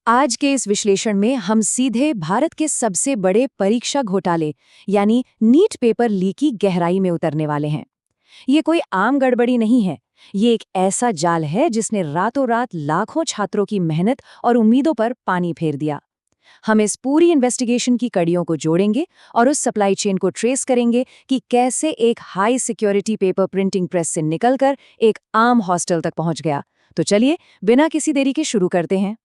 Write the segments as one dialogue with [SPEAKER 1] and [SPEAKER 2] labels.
[SPEAKER 1] आज के इस विश्लेषण में हम सीधे भारत के सबसे बड़े परीक्षा घोटाले यानी नीट पेपर लीक की गहराई में उतरने वाले हैं। ये कोई आम गड़बड़ी नहीं है। ये एक ऐसा जाल है जिसने रातों रात लाखों छात्रों की मेहनत और उम्मीदों पर पानी फेर दिया। हम इस पूरी इन्वेस्टिगेशन की कड़ियों को जोड़ेंगे और उस सप्लाई चेन को ट्रेस करेंगे कि कैसे एक high security paper printing press से निकलकर एक आम हॉस्टल तक पहुंच गया। तो चलिए बिना किसी देरी के शुरू करते हैं।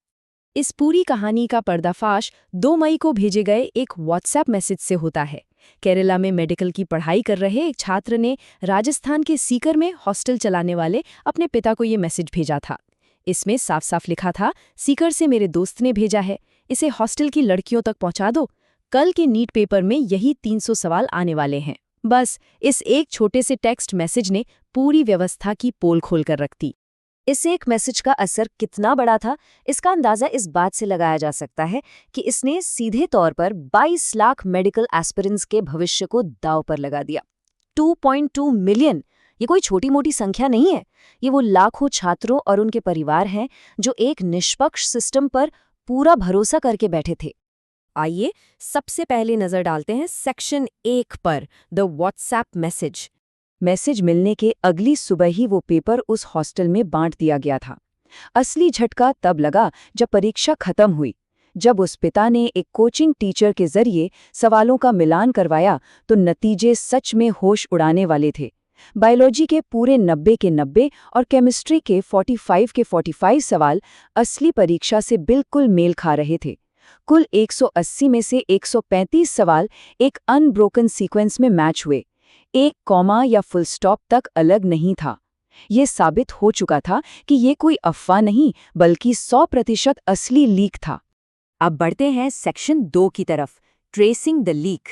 [SPEAKER 2] इस पूरी कहानी का पर्दाफाश 2 मई को भेजे गए एक व्हाट्सएप मैसेज से होता है। केरला में मेडिकल की पढ़ाई कर रहे एक छात्र ने राजस्थान के सीकर में हॉस्टल चलाने वाले अपने पिता को ये मैसेज भेजा था। इसमें साफ साफ लिखा था, सीकर से मेरे दोस्त ने भेजा है, इसे हॉस्टल की लड़कियों तक पहुंचा दो। कल के नीट पेपर में यही 300 सवाल आने वाले हैं। बस इस एक छोटे से टेक्स्ट मैसेज ने पूरी व्यवस्था की पोल खोल कर रख दी।
[SPEAKER 1] इस एक मैसेज का असर कितना बड़ा था, इसका अंदाजा इस बात से लगाया जा सकता है कि इसने सीधे तौर पर 22 लाख मेडिकल एस्पिरेंट्स के भविष्य को दांव पर लगा दिया। 2.2 मिलियन, ये कोई छोटी मोटी संख्या नहीं है। ये वो लाखों छात्रों और उनके परिवार हैं जो एक निष्पक्ष सिस्टम पर पूरा भरोसा करके बैठे थे।
[SPEAKER 2] आइए सबसे पहले नजर डालते हैं सेक्शन 1 पर, द व्हाट्सएप मैसेज।
[SPEAKER 1] मैसेज मिलने के अगली सुबह ही वो पेपर उस हॉस्टल में बांट दिया गया था। असली झटका तब लगा जब परीक्षा खत्म हुई। जब उस पिता ने एक कोचिंग टीचर के जरिए सवालों का मिलान करवाया तो नतीजे सच में होश उड़ाने वाले थे। बायोलॉजी के पूरे 90 के 90 और केमिस्ट्री के 45 के 45 सवाल असली परीक्षा से बिल्कुल मेल खा रहे थे। कुल 180 में से 135 सवाल एक अनब्रोकन सीक्वेंस में मैच हुए। एक कॉमा या फुल स्टॉप तक अलग नहीं था। ये साबित हो चुका था कि ये कोई अफवाह नहीं बल्कि 100% असली लीक था।
[SPEAKER 2] अब बढ़ते हैं सेक्शन 2 की तरफ, ट्रेसिंग द लीक।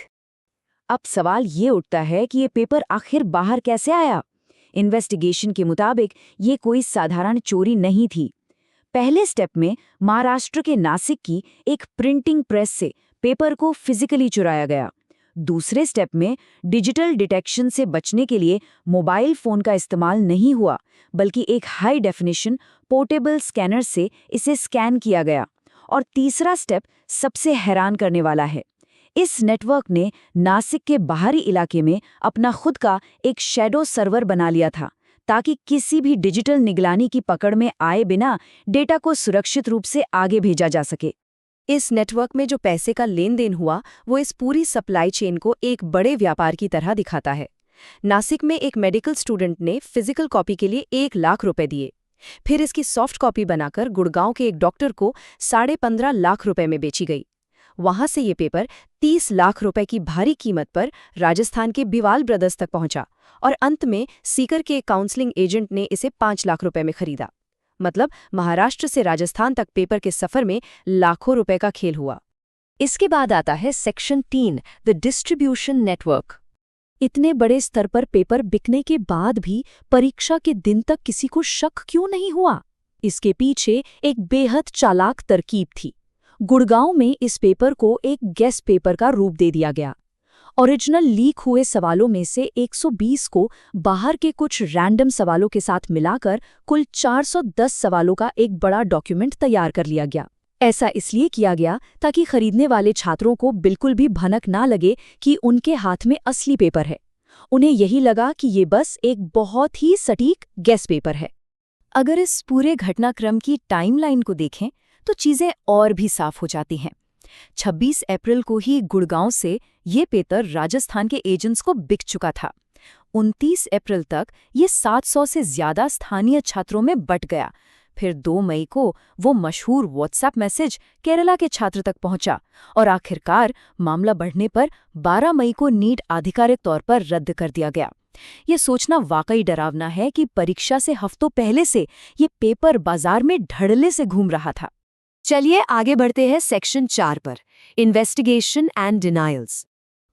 [SPEAKER 1] अब सवाल ये उठता है कि ये पेपर आखिर बाहर कैसे आया। इन्वेस्टिगेशन के मुताबिक ये कोई साधारण चोरी नहीं थी। पहले स्टेप में महाराष्ट्र के नासिक की एक प्रिंटिंग प्रेस से पेपर को फिजिकली चुराया गया। दूसरे स्टेप में डिजिटल डिटेक्शन से बचने के लिए मोबाइल फोन का इस्तेमाल नहीं हुआ बल्कि एक हाई डेफिनेशन पोर्टेबल स्कैनर से इसे स्कैन किया गया। और तीसरा स्टेप सबसे हैरान करने वाला है। इस नेटवर्क ने नासिक के बाहरी इलाके में अपना खुद का एक शैडो सर्वर बना लिया था ताकि किसी भी डिजिटल निगरानी की पकड़ में आए बिना डेटा को सुरक्षित रूप से आगे भेजा जा सके।
[SPEAKER 2] इस नेटवर्क में जो पैसे का लेन देन हुआ वो इस पूरी सप्लाई चेन को एक बड़े व्यापार की तरह दिखाता है। नासिक में एक मेडिकल स्टूडेंट ने फिजिकल कॉपी के लिए 1 लाख रुपए दिए, फिर इसकी सॉफ्ट कॉपी बनाकर गुड़गांव के एक डॉक्टर को 15.5 लाख रुपए में बेची गई। वहां से ये पेपर 30 लाख रुपए की भारी कीमत पर राजस्थान के बिवाल ब्रदर्स तक पहुंचा और अंत में सीकर के काउंसलिंग एजेंट ने इसे 5 लाख रुपए में खरीदा। मतलब महाराष्ट्र से राजस्थान तक पेपर के सफर में लाखों रुपए का खेल हुआ।
[SPEAKER 1] इसके बाद आता है सेक्शन 3, द डिस्ट्रीब्यूशन नेटवर्क। इतने बड़े स्तर पर पेपर बिकने के बाद भी परीक्षा के दिन तक किसी को शक क्यों नहीं हुआ? इसके पीछे एक बेहद चालाक तरकीब थी। गुड़गांव में इस पेपर को एक गेस्ट पेपर का रूप दे दिया गया। ओरिजिनल लीक हुए सवालों में से 120 को बाहर के कुछ रैंडम सवालों के साथ मिलाकर कुल 410 सवालों का एक बड़ा डॉक्यूमेंट तैयार कर लिया गया। ऐसा इसलिए किया गया ताकि खरीदने वाले छात्रों को बिल्कुल भी भनक ना लगे कि उनके हाथ में असली पेपर है। उन्हें यही लगा कि ये बस एक बहुत ही सटीक गेस पेपर है। अगर इस पूरे घटनाक्रम की टाइमलाइन को देखें तो चीजें और भी साफ हो जाती हैं। 26 अप्रैल को ही गुड़गांव से ये पेपर राजस्थान के एजेंट्स को बिक चुका था। 29 अप्रैल तक ये 700 से ज्यादा स्थानीय छात्रों में बंट गया। फिर 2 मई को वो मशहूर व्हाट्सएप मैसेज केरला के छात्र तक पहुंचा और आखिरकार मामला बढ़ने पर 12 मई को नीट आधिकारिक तौर पर रद्द कर दिया गया। ये सोचना वाकई डरावना है कि परीक्षा से हफ्तों पहले से ये पेपर बाजार में धड़ल्ले से घूम रहा था। चलिए आगे बढ़ते हैं सेक्शन 4 पर, इन्वेस्टिगेशन एंड डिनायल्स।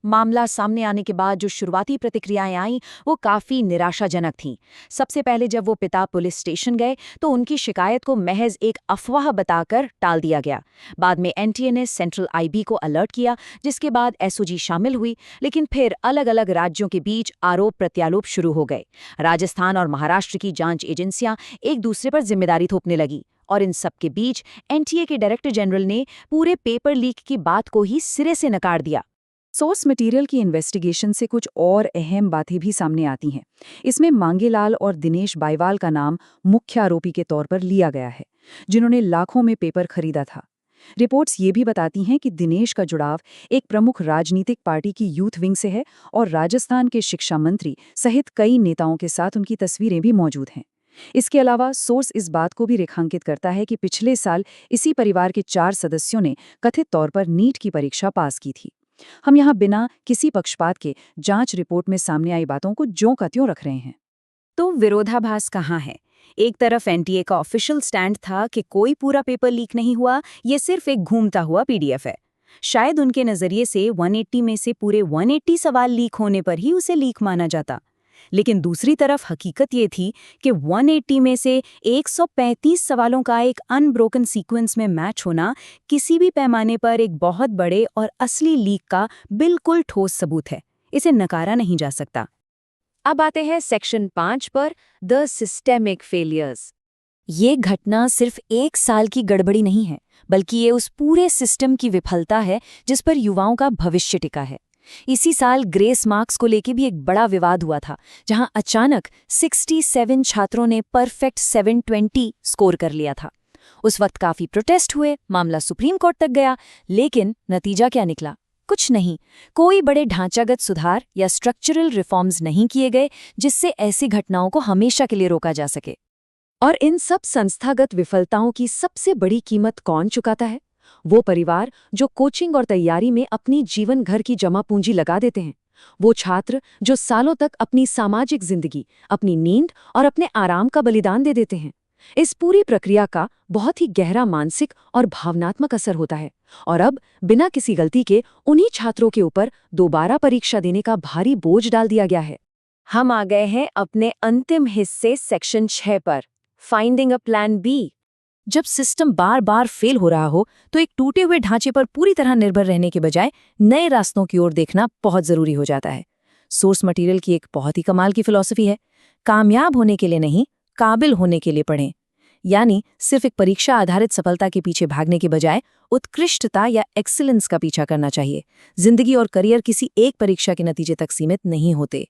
[SPEAKER 1] मामला सामने आने के बाद जो शुरुआती प्रतिक्रियाएं आईं वो काफ़ी निराशाजनक थीं। सबसे पहले जब वो पिता पुलिस स्टेशन गए तो उनकी शिकायत को महज एक अफवाह बताकर टाल दिया गया। बाद में एनटीए ने सेंट्रल आईबी को अलर्ट किया, जिसके बाद एसओजी शामिल हुई, लेकिन फिर अलग अलग राज्यों के बीच आरोप प्रत्यारोप शुरू हो गए। राजस्थान और महाराष्ट्र की जांच एजेंसियां एक दूसरे पर जिम्मेदारी थोपने लगी
[SPEAKER 2] और इन सब के बीच एनटीए के डायरेक्टर जनरल ने पूरे पेपर लीक की बात को ही सिरे से नकार दिया। सोर्स मटेरियल की इन्वेस्टिगेशन से कुछ और अहम बातें भी सामने आती हैं। इसमें मांगेलाल और दिनेश बाईवाल का नाम मुख्य आरोपी के तौर पर लिया गया है, जिन्होंने लाखों में पेपर खरीदा था। रिपोर्ट्स ये भी बताती हैं कि दिनेश का जुड़ाव एक प्रमुख राजनीतिक पार्टी की यूथ विंग से है और राजस्थान के शिक्षा मंत्री सहित कई नेताओं के साथ उनकी तस्वीरें भी मौजूद हैं। इसके अलावा सोर्स इस बात को भी रेखांकित करता है कि पिछले साल इसी परिवार के 4 सदस्यों ने कथित तौर पर नीट की परीक्षा पास की थी। हम यहाँ बिना किसी पक्षपात के जांच रिपोर्ट में सामने आई बातों को ज्यों का त्यों रख रहे हैं। तो विरोधाभास कहाँ है? एक तरफ एनटीए का ऑफिशियल स्टैंड था कि कोई पूरा पेपर लीक नहीं हुआ, ये सिर्फ एक घूमता हुआ पीडीएफ है। शायद उनके नजरिए से 180 में से पूरे 180 सवाल लीक होने पर ही उसे लीक माना जाता। लेकिन दूसरी तरफ हकीकत ये थी कि 180 में से 135 सवालों का एक अनब्रोकन सीक्वेंस में मैच होना किसी भी पैमाने पर एक बहुत बड़े और असली लीक का बिल्कुल ठोस सबूत है। इसे नकारा नहीं जा सकता।
[SPEAKER 1] अब आते हैं सेक्शन 5 पर, द सिस्टेमिक फेलियर्स। ये घटना सिर्फ 1 साल की गड़बड़ी नहीं है, बल्कि ये उस पूरे सिस्टम की विफलता है जिस पर युवाओं का भविष्य टिका है। इसी साल ग्रेस मार्क्स को लेकर भी एक बड़ा विवाद हुआ था, जहां अचानक 67 छात्रों ने परफेक्ट 720 स्कोर कर लिया था। उस वक्त काफी प्रोटेस्ट हुए, मामला सुप्रीम कोर्ट तक गया, लेकिन नतीजा क्या निकला? कुछ नहीं। कोई बड़े ढांचागत सुधार या स्ट्रक्चरल रिफॉर्म्स नहीं किए गए जिससे ऐसी घटनाओं को हमेशा के लिए रोका जा सके। और इन सब संस्थागत विफलताओं की सबसे बड़ी कीमत कौन चुकाता है? वो परिवार जो कोचिंग और तैयारी में अपनी जीवन भर की जमा पूंजी लगा देते हैं। वो छात्र जो सालों तक अपनी सामाजिक जिंदगी, अपनी नींद और अपने आराम का बलिदान दे देते हैं। इस पूरी प्रक्रिया का बहुत ही गहरा मानसिक और भावनात्मक असर होता है, और अब बिना किसी गलती के उन्हीं छात्रों के ऊपर दोबारा परीक्षा देने का भारी बोझ डाल दिया गया है। हम आ गए हैं अपने अंतिम हिस्से सेक्शन 6 पर, फाइंडिंग अ प्लान बी।
[SPEAKER 2] जब सिस्टम बार बार फेल हो रहा हो तो एक टूटे हुए ढांचे पर पूरी तरह निर्भर रहने के बजाय नए रास्तों की ओर देखना बहुत जरूरी हो जाता है। सोर्स मटेरियल की एक बहुत ही कमाल की फिलॉसफी है, कामयाब होने के लिए नहीं, काबिल होने के लिए पढ़ें। यानी सिर्फ एक परीक्षा आधारित सफलता के पीछे भागने के बजाय उत्कृष्टता या एक्सीलेंस का पीछा करना चाहिए। जिंदगी और करियर किसी एक परीक्षा के नतीजे तक सीमित नहीं होते।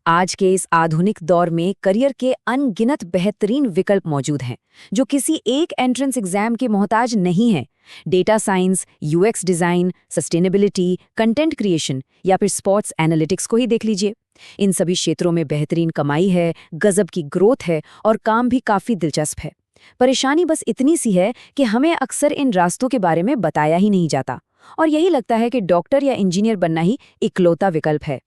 [SPEAKER 1] आज के इस आधुनिक दौर में करियर के अनगिनत बेहतरीन विकल्प मौजूद हैं, जो किसी एक एंट्रेंस एग्जाम के मोहताज नहीं हैं। Data science, UX design, sustainability, content creation या फिर स्पोर्ट्स एनालिटिक्स को ही देख लीजिए। इन सभी क्षेत्रों में बेहतरीन कमाई है, गजब की ग्रोथ है और काम भी काफ़ी दिलचस्प है। परेशानी बस इतनी सी है कि हमें अक्सर इन रास्तों के बारे में बताया ही नहीं जाता, और यही लगता है कि डॉक्टर या इंजीनियर बनना ही इकलौता विकल्प है।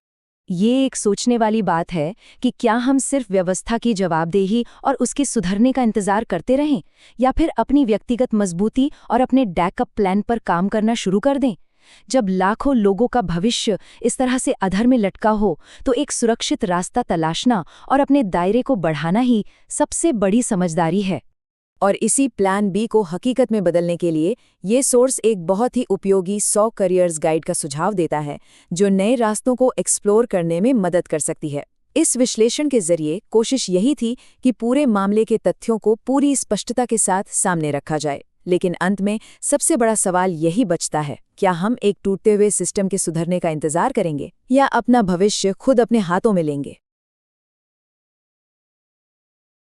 [SPEAKER 1] ये एक सोचने वाली बात है कि क्या हम सिर्फ व्यवस्था की जवाबदेही और उसके सुधरने का इंतजार करते रहें, या फिर अपनी व्यक्तिगत मजबूती और अपने बैकअप प्लान पर काम करना शुरू कर दें। जब लाखों लोगों का भविष्य इस तरह से अधर में लटका हो, तो एक सुरक्षित रास्ता तलाशना और अपने दायरे को बढ़ाना ही सबसे बड़ी समझदारी है।
[SPEAKER 2] और इसी प्लान बी को हकीकत में बदलने के लिए ये सोर्स एक बहुत ही उपयोगी 100 करियर्स गाइड का सुझाव देता है, जो नए रास्तों को एक्सप्लोर करने में मदद कर सकती है। इस विश्लेषण के जरिए कोशिश यही थी कि पूरे मामले के तथ्यों को पूरी स्पष्टता के साथ सामने रखा जाए, लेकिन अंत में सबसे बड़ा सवाल यही बचता है, क्या हम एक टूटते हुए सिस्टम के सुधरने का इंतजार करेंगे या अपना भविष्य खुद अपने हाथों में लेंगे?